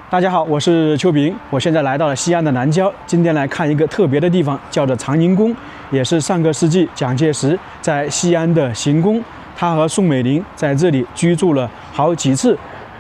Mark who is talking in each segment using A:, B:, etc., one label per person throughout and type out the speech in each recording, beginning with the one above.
A: 大家好，我是邱平，我现在来到了西安的南郊，今天来看一个特别的地方，叫做长宁宫，也是上个世纪蒋介石在西安的行宫，他和宋美龄在这里居住了好几次。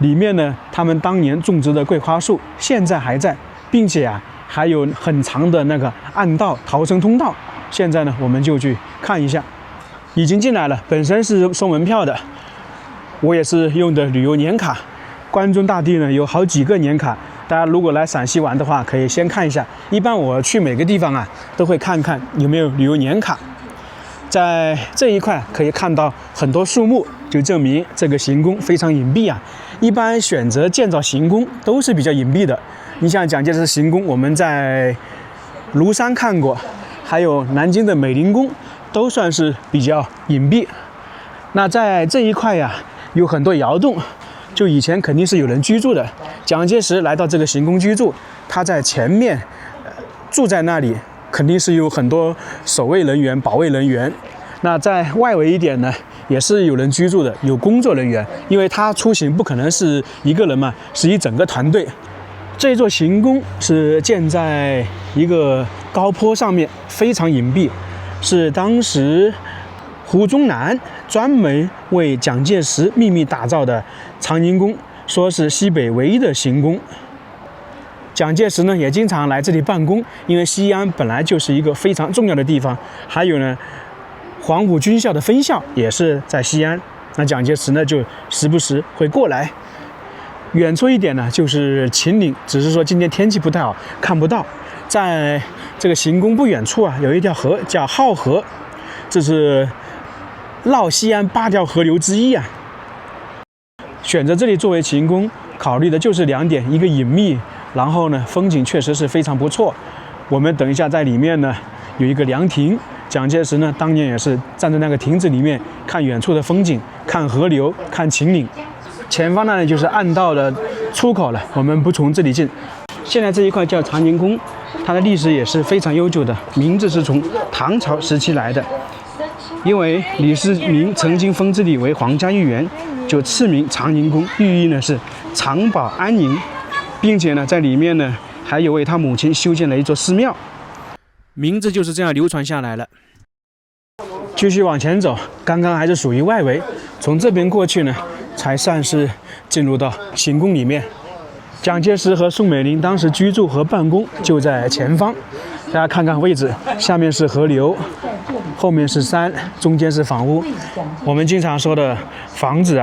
A: 里面呢，他们当年种植的桂花树现在还在，并且还有很长的那个暗道逃生通道。现在呢，我们就去看一下。已经进来了，本身是收门票的，我也是用的旅游年卡。关中大地呢有好几个年卡，大家如果来陕西玩的话，可以先看一下。一般我去每个地方都会看看有没有旅游年卡。在这一块可以看到很多树木，就证明这个行宫非常隐蔽啊。一般选择建造行宫都是比较隐蔽的。你像蒋介石行宫，我们在庐山看过，还有南京的美龄宫，都算是比较隐蔽。那在这一块有很多窑洞。就以前肯定是有人居住的，蒋介石来到这个行宫居住，他在前面住在那里，肯定是有很多守卫人员、保卫人员。那在外围一点呢，也是有人居住的，有工作人员，因为他出行不可能是一个人嘛，是一整个团队。这座行宫是建在一个高坡上面，非常隐蔽，是当时胡宗南专门为蒋介石秘密打造的长宁宫，说是西北唯一的行宫。蒋介石呢也经常来这里办公，因为西安本来就是一个非常重要的地方。还有呢，黄埔军校的分校也是在西安，那蒋介石呢就时不时会过来。远处一点呢就是秦岭，只是说今天天气不太好，看不到。在这个行宫不远处有一条河叫浩河，这是绕西安8条河流之一选择这里作为行宫，考虑的就是2点：一个隐秘，然后呢，风景确实是非常不错。我们等一下在里面呢有一个凉亭，蒋介石呢当年也是站在那个亭子里面看远处的风景，看河流，看秦岭。前方呢就是暗道的出口了，我们不从这里进。现在这一块叫长宁宫，它的历史也是非常悠久的，名字是从唐朝时期来的。因为李世民曾经封这里为皇家御园，就赐名长宁宫，寓意呢是长保安宁，并且呢在里面呢还有为他母亲修建了一座寺庙，名字就是这样流传下来了。继续往前走，刚刚还是属于外围，从这边过去呢才算是进入到行宫里面。蒋介石和宋美龄当时居住和办公就在前方，大家看看位置，下面是河流，后面是山，中间是房屋。我们经常说的房子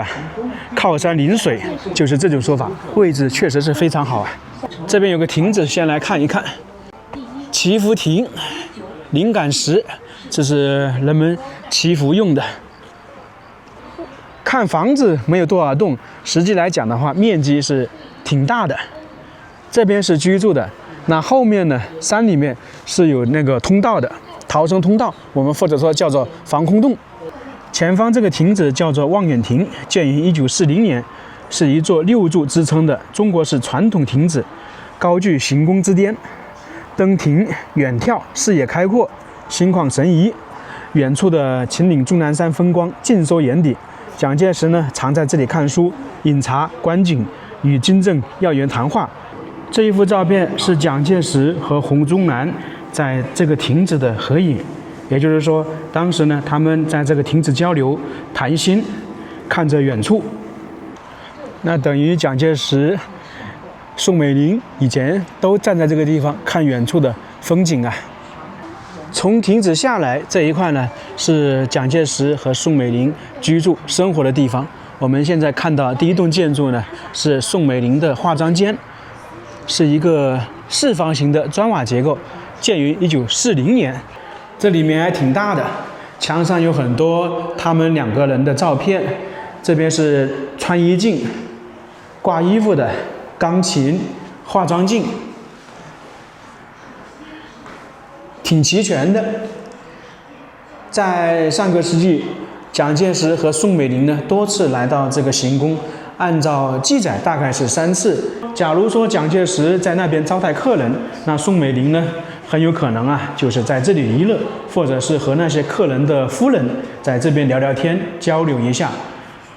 A: 靠山临水，就是这种说法，位置确实是非常好这边有个亭子，先来看一看。祈福亭，灵感石，这是人们祈福用的。看房子没有多少栋，实际来讲的话，面积是挺大的。这边是居住的，那后面呢，山里面是有那个通道的，逃生通道，我们或者说叫做防空洞。前方这个亭子叫做望远亭，建于1940年，是一座6柱支撑的中国式传统亭子，高居行宫之巅。登亭远眺，视野开阔，心旷神怡。远处的秦岭终南山风光尽收眼底。蒋介石呢常在这里看书、饮茶、观景，与军政要员谈话。这一幅照片是蒋介石和胡宗南在这个亭子的合影，也就是说，当时呢，他们在这个亭子交流、谈心，看着远处。那等于蒋介石、宋美龄以前都站在这个地方看远处的风景从亭子下来这一块呢，是蒋介石和宋美龄居住生活的地方。我们现在看到第一栋建筑呢，是宋美龄的化妆间，是一个4方形的砖瓦结构，建于1940年。这里面还挺大的，墙上有很多他们2个人的照片。这边是穿衣镜、挂衣服的钢琴、化妆镜，挺齐全的。在上个世纪，蒋介石和宋美龄呢多次来到这个行宫，按照记载大概是3次。假如说蒋介石在那边招待客人，那宋美龄呢很有可能就是在这里娱乐，或者是和那些客人的夫人在这边聊聊天，交流一下。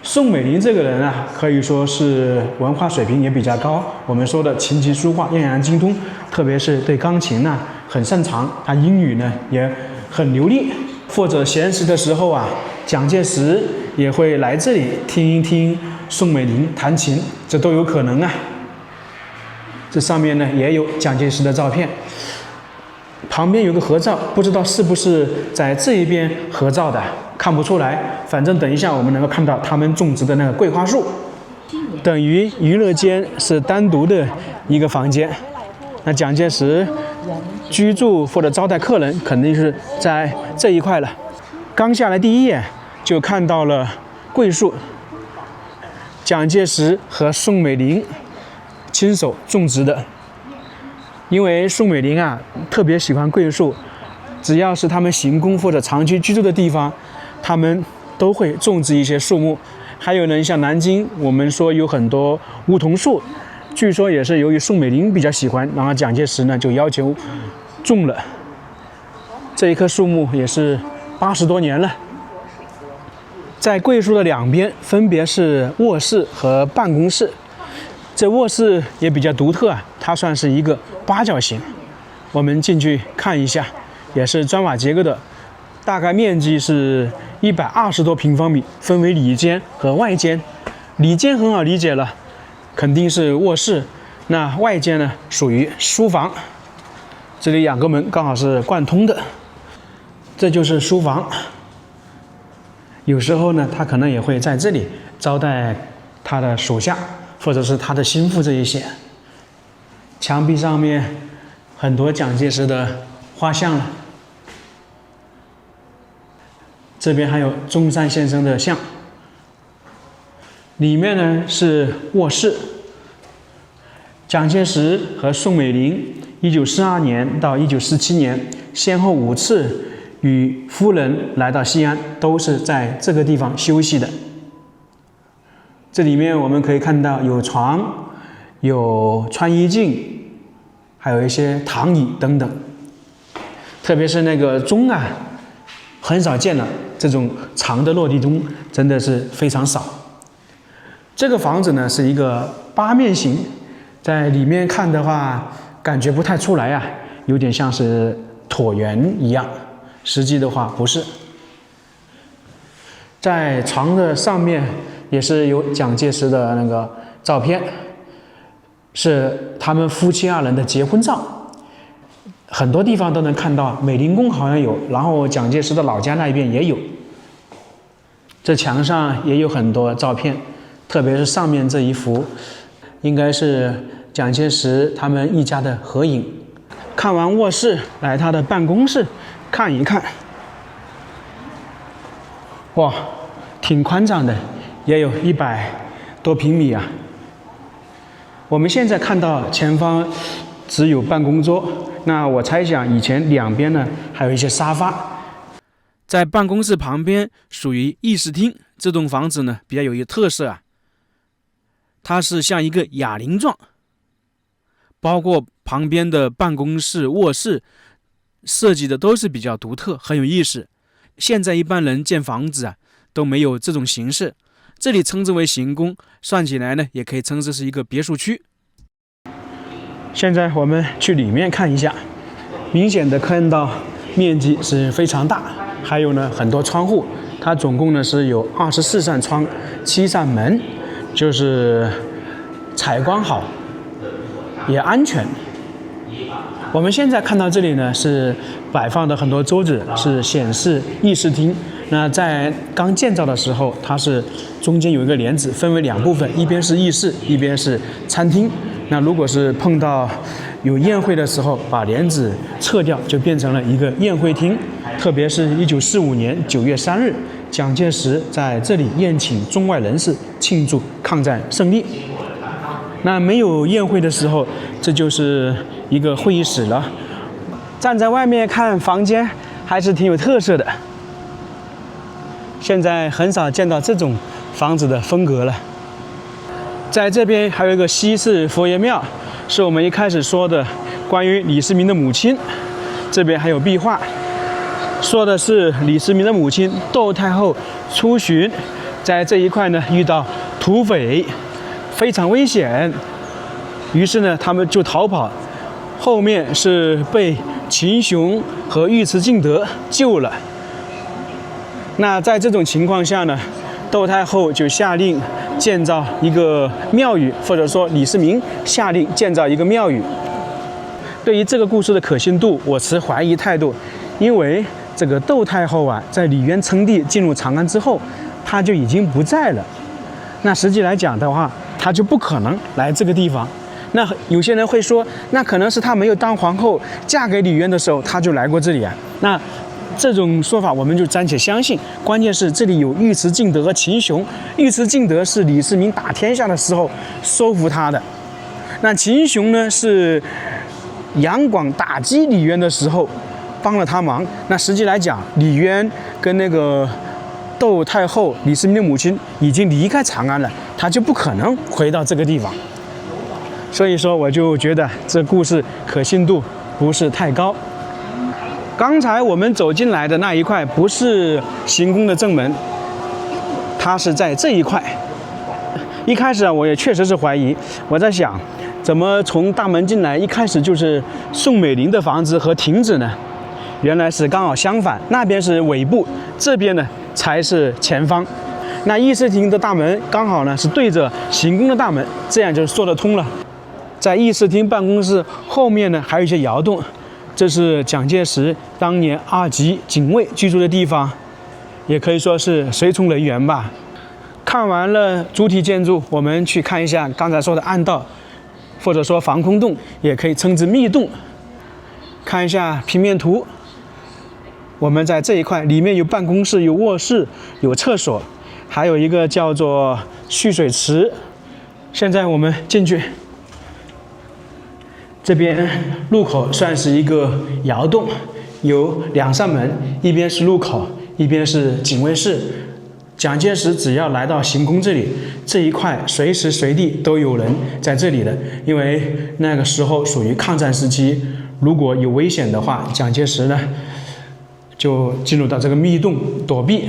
A: 宋美龄这个人啊，可以说是文化水平也比较高。我们说的琴棋书画样样精通，特别是对钢琴呢很擅长，他英语呢也很流利。或者闲时的时候啊，蒋介石也会来这里听一听宋美龄弹琴，这都有可能啊。这上面呢也有蒋介石的照片，旁边有个合照，不知道是不是在这一边合照的，看不出来。反正等一下我们能够看到他们种植的那个桂花树。等于娱乐间是单独的一个房间，那蒋介石居住或者招待客人肯定是在这一块了。刚下来第一眼就看到了桂树，蒋介石和宋美龄亲手种植的。因为宋美龄啊特别喜欢桂树，只要是他们行宫或者长期居住的地方，他们都会种植一些树木。还有呢，像南京，我们说有很多梧桐树，据说也是由于宋美龄比较喜欢，然后蒋介石呢就要求种了。这一棵树木也是80多年了。在桂树的两边分别是卧室和办公室。这卧室也比较独特啊，它算是一个八角形。我们进去看一下，也是砖瓦结构的，大概面积是120多平方米，分为里间和外间。里间很好理解了，肯定是卧室。那外间呢，属于书房。这里2个门刚好是贯通的，这就是书房。有时候呢，他可能也会在这里招待他的属下，或者是他的心腹这一些。墙壁上面很多蒋介石的画像了。这边还有中山先生的像。里面呢是卧室。蒋介石和宋美龄1942年到1947年先后5次与夫人来到西安，都是在这个地方休息的。这里面我们可以看到有床，有穿衣镜，还有一些躺椅等等。特别是那个钟啊，很少见了，这种长的落地钟真的是非常少。这个房子呢是一个8面形，在里面看的话感觉不太出来啊，有点像是椭圆一样，实际的话不是。在床的上面也是有蒋介石的那个照片，是他们夫妻2人的结婚照。很多地方都能看到，美龄宫好像有，然后蒋介石的老家那边也有。这墙上也有很多照片，特别是上面这一幅，应该是蒋介石他们一家的合影。看完卧室，来他的办公室看一看。哇，挺宽敞的，也有100多平米啊。我们现在看到前方只有办公桌，那我猜想以前两边呢还有一些沙发。在办公室旁边属于议事厅，这栋房子呢比较有一个特色啊，它是像一个哑铃状，包括旁边的办公室、卧室设计的都是比较独特，很有意思。现在一般人建房子啊都没有这种形式，这里称之为行宫，算起来呢也可以称之是一个别墅区。现在我们去里面看一下，明显的看到面积是非常大，还有呢很多窗户，它总共呢是有24扇窗、7扇门，就是采光好，也安全。我们现在看到这里呢是摆放的很多桌子，是显示议事厅。那在刚建造的时候，它是中间有一个帘子，分为2部分，一边是议事，一边是餐厅。那如果是碰到有宴会的时候，把帘子撤掉，就变成了一个宴会厅。特别是1945年9月3日，蒋介石在这里宴请中外人士，庆祝抗战胜利。那没有宴会的时候，这就是一个会议室了。站在外面看房间还是挺有特色的。现在很少见到这种房子的风格了。在这边还有一个西式佛爷庙，是我们一开始说的关于李世民的母亲。这边还有壁画，说的是李世民的母亲窦太后出巡在这一块呢遇到土匪，非常危险，于是呢他们就逃跑，后面是被秦雄和尉迟敬德救了。那在这种情况下呢，窦太后就下令建造一个庙宇，或者说李世民下令建造一个庙宇。对于这个故事的可信度，我持怀疑态度，因为这个窦太后啊，在李渊称帝进入长安之后，她就已经不在了。那实际来讲的话，她就不可能来这个地方。那有些人会说，那可能是她没有当皇后，嫁给李渊的时候，她就来过这里啊。那这种说法我们就暂且相信。关键是这里有尉迟敬德和秦雄，尉迟敬德是李世民打天下的时候收服他的，那秦雄呢是杨广打击李渊的时候帮了他忙。那实际来讲，李渊跟那个窦太后李世民的母亲已经离开长安了，他就不可能回到这个地方。所以说我就觉得这故事可信度不是太高。刚才我们走进来的那一块不是行宫的正门，它是在这一块。一开始啊，我也确实是怀疑，我在想，怎么从大门进来一开始就是宋美龄的房子和亭子呢？原来是刚好相反，那边是尾部，这边呢才是前方。那议事厅的大门刚好呢是对着行宫的大门，这样就说得通了。在议事厅办公室后面呢还有一些窑洞，这是蒋介石当年2级警卫居住的地方，也可以说是随从人员吧。看完了主体建筑，我们去看一下刚才说的暗道，或者说防空洞，也可以称之密洞。看一下平面图，我们在这一块里面有办公室、有卧室、有厕所，还有一个叫做蓄水池。现在我们进去，这边入口算是一个窑洞，有2扇门，一边是入口，一边是警卫室。蒋介石只要来到行宫这里，这一块随时随地都有人在这里的，因为那个时候属于抗战时期，如果有危险的话，蒋介石呢就进入到这个密洞躲避。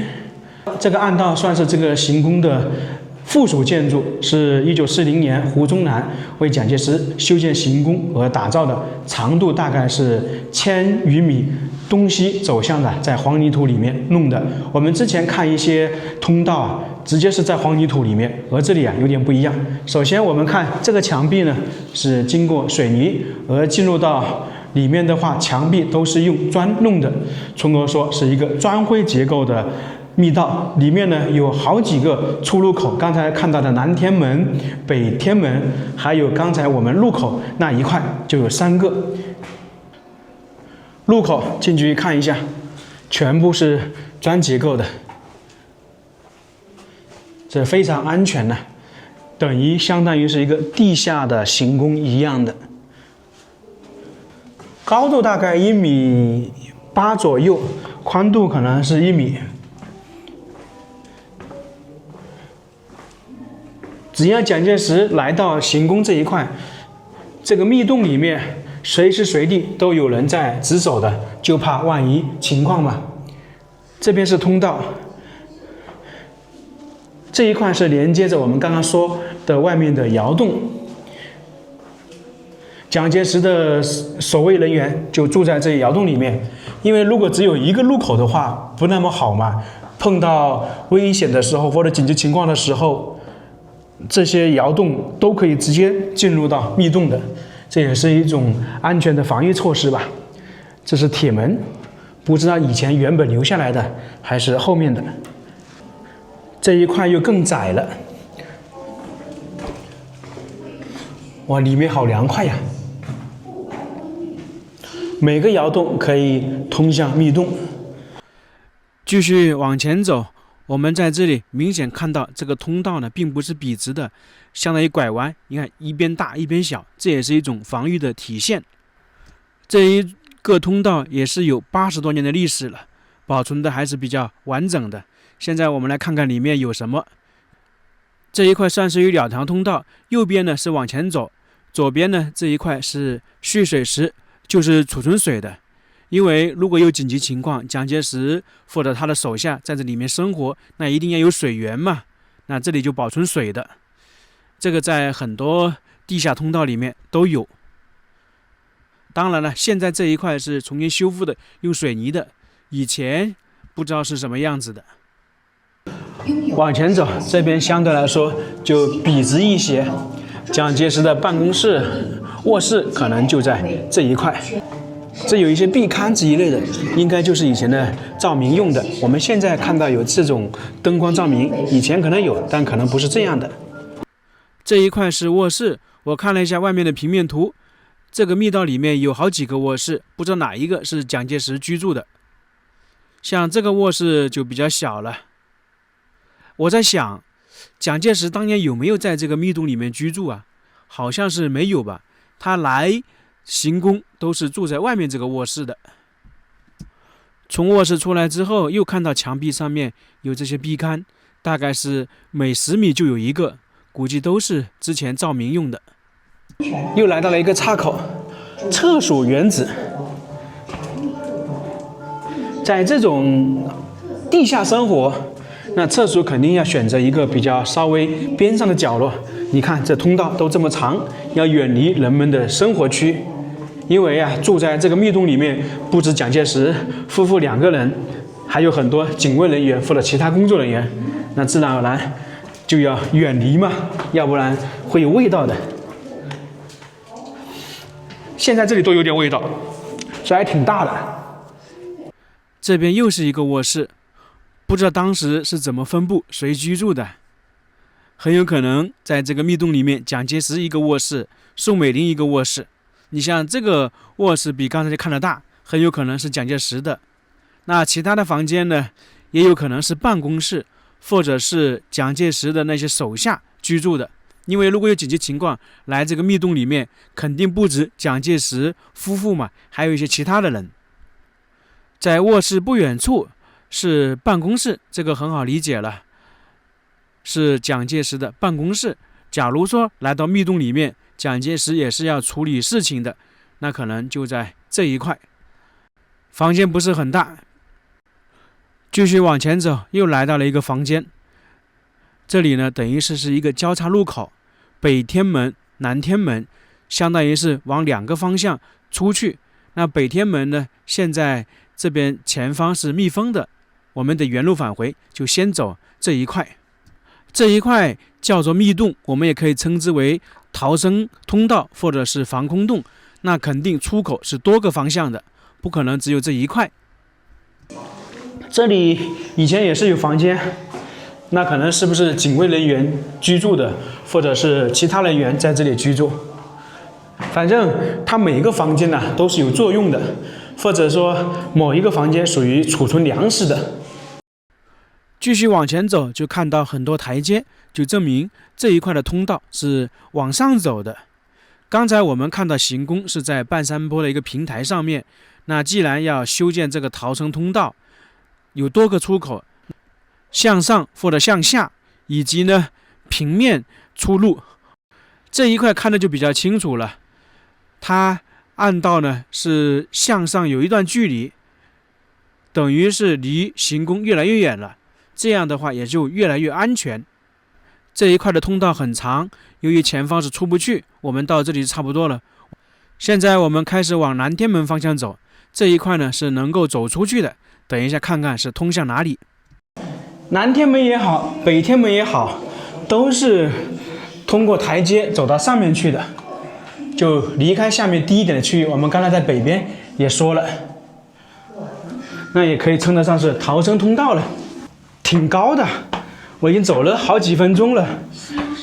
A: 这个暗道算是这个行宫的附属建筑，是1940年胡宗南为蒋介石修建行宫而打造的，长度大概是1000余米，东西走向的，在黄泥土里面弄的。我们之前看一些通道啊，直接是在黄泥土里面，而这里啊有点不一样。首先我们看这个墙壁呢是经过水泥，而进入到里面的话，墙壁都是用砖弄的，从而说是一个砖灰结构的密道。里面呢有好几个出入口，刚才看到的南天门、北天门，还有刚才我们入口那一块就有3个。入口进去看一下，全部是砖结构的，这非常安全的，等于相当于是一个地下的行宫一样的。高度大概1.8米左右，宽度可能是1米。只要蒋介石来到行宫这一块，这个密洞里面随时随地都有人在值守的，就怕万一情况嘛。这边是通道，这一块是连接着我们刚刚说的外面的窑洞。蒋介石的守卫人员就住在这窑洞里面，因为如果只有一个入口的话，不那么好嘛。碰到危险的时候或者紧急情况的时候，这些窑洞都可以直接进入到密洞的，这也是一种安全的防御措施吧。这是铁门，不知道以前原本留下来的还是后面的。这一块又更窄了，哇，里面好凉快呀！每个窑洞可以通向密洞。继续往前走，我们在这里明显看到这个通道呢，并不是笔直的，相当于拐弯。你看，一边大一边小，这也是一种防御的体现。这一个通道也是有80多年的历史了，保存的还是比较完整的。现在我们来看看里面有什么。这一块算是有2条通道，右边呢是往前走，左边呢这一块是蓄水池，就是储存水的。因为如果有紧急情况，蒋介石或者他的手下在这里面生活，那一定要有水源嘛，那这里就保存水的。这个在很多地下通道里面都有。当然了，现在这一块是重新修复的，用水泥的，以前不知道是什么样子的。往前走，这边相对来说就笔直一些，蒋介石的办公室、卧室可能就在这一块。这有一些壁龛子一类的，应该就是以前的照明用的。我们现在看到有这种灯光照明，以前可能有，但可能不是这样的。这一块是卧室，我看了一下外面的平面图，这个密道里面有好几个卧室，不知道哪一个是蒋介石居住的。像这个卧室就比较小了。我在想，蒋介石当年有没有在这个密洞里面居住啊？好像是没有吧。他来行宫都是住在外面这个卧室的。从卧室出来之后，又看到墙壁上面有这些壁龛，大概是每10米就有一个，估计都是之前照明用的。又来到了一个岔口，厕所原址。在这种地下生活，那厕所肯定要选择一个比较稍微边上的角落。你看这通道都这么长，要远离人们的生活区。因为住在这个密洞里面，不止蒋介石夫妇2个人，还有很多警卫人员或者其他工作人员，那自然而然就要远离嘛，要不然会有味道的。现在这里都有点味道，这还挺大的。这边又是一个卧室，不知道当时是怎么分布，谁居住的。很有可能在这个密洞里面，蒋介石一个卧室，宋美龄一个卧室。你像这个卧室比刚才看的大，很有可能是蒋介石的。那其他的房间呢，也有可能是办公室，或者是蒋介石的那些手下居住的。因为如果有紧急情况来这个密洞里面，肯定不止蒋介石夫妇嘛，还有一些其他的人。在卧室不远处是办公室，这个很好理解了，是蒋介石的办公室。假如说来到密洞里面，蒋介石也是要处理事情的，那可能就在这一块。房间不是很大，继续往前走，又来到了一个房间。这里呢，等于是一个交叉路口，北天门、南天门，相当于是往2个方向出去。那北天门呢，现在这边前方是密封的，我们得原路返回，就先走这一块。这一块叫做密洞，我们也可以称之为逃生通道或者是防空洞。那肯定出口是多个方向的，不可能只有这一块。这里以前也是有房间，那可能是不是警卫人员居住的，或者是其他人员在这里居住。反正它每一个房间呢都是有作用的，或者说某一个房间属于储存粮食的。继续往前走，就看到很多台阶，就证明这一块的通道是往上走的。刚才我们看到行宫是在半山坡的一个平台上面，那既然要修建这个逃生通道，有多个出口，向上或者向下，以及呢平面出入，这一块看的就比较清楚了。它暗道呢是向上有一段距离，等于是离行宫越来越远了，这样的话也就越来越安全。这一块的通道很长，由于前方是出不去，我们到这里差不多了。现在我们开始往南天门方向走，这一块呢是能够走出去的，等一下看看是通向哪里。南天门也好，北天门也好，都是通过台阶走到上面去的，就离开下面低一点的区域。我们刚才在北边也说了，那也可以称得上是逃生通道了，挺高的。我已经走了好几分钟了。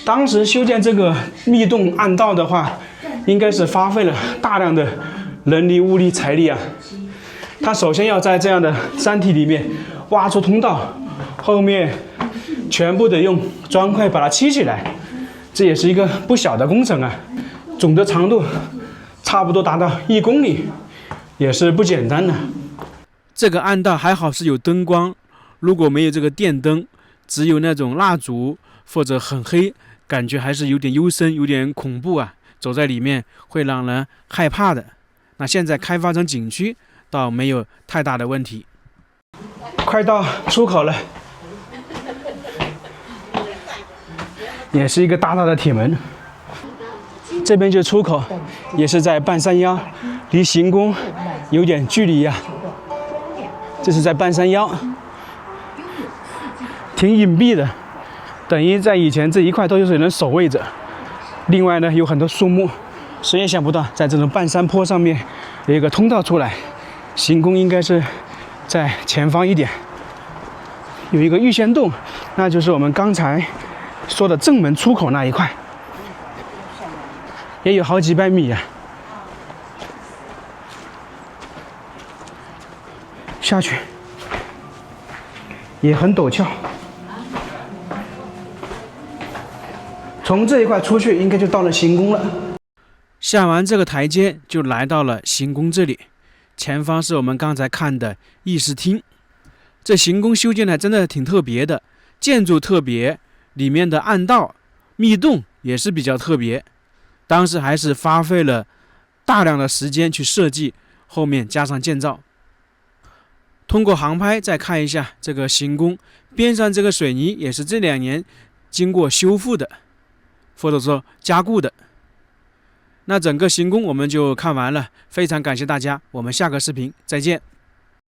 A: 当时修建这个密洞暗道的话，应该是花费了大量的人力、物力、财力啊。他首先要在这样的山体里面挖出通道，后面全部得用砖块把它砌起来，这也是一个不小的工程啊。总的长度差不多达到1公里，也是不简单的。这个暗道还好是有灯光，如果没有这个电灯，只有那种蜡烛或者很黑，感觉还是有点幽深，有点恐怖啊，走在里面会让人害怕的。那现在开发成景区，倒没有太大的问题。快到出口了，也是一个大大的铁门。这边就出口，也是在半山腰，离行宫有点距离呀。这是在半山腰，挺隐蔽的，等于在以前这一块都是有人守卫着。另外呢，有很多树木，谁也想不到在这种半山坡上面有一个通道出来。行宫应该是在前方一点，有一个御仙洞，那就是我们刚才说的正门出口那一块，也有好几百米啊。下去也很陡峭，从这一块出去应该就到了行宫了。下完这个台阶就来到了行宫这里，前方是我们刚才看的议事厅。这行宫修建的还真的挺特别的，建筑特别，里面的暗道密洞也是比较特别。当时还是花费了大量的时间去设计，后面加上建造。通过航拍再看一下这个行宫边上这个水泥也是这2年经过修复的，或者说加固的。那整个行宫我们就看完了，非常感谢大家，我们下个视频再见。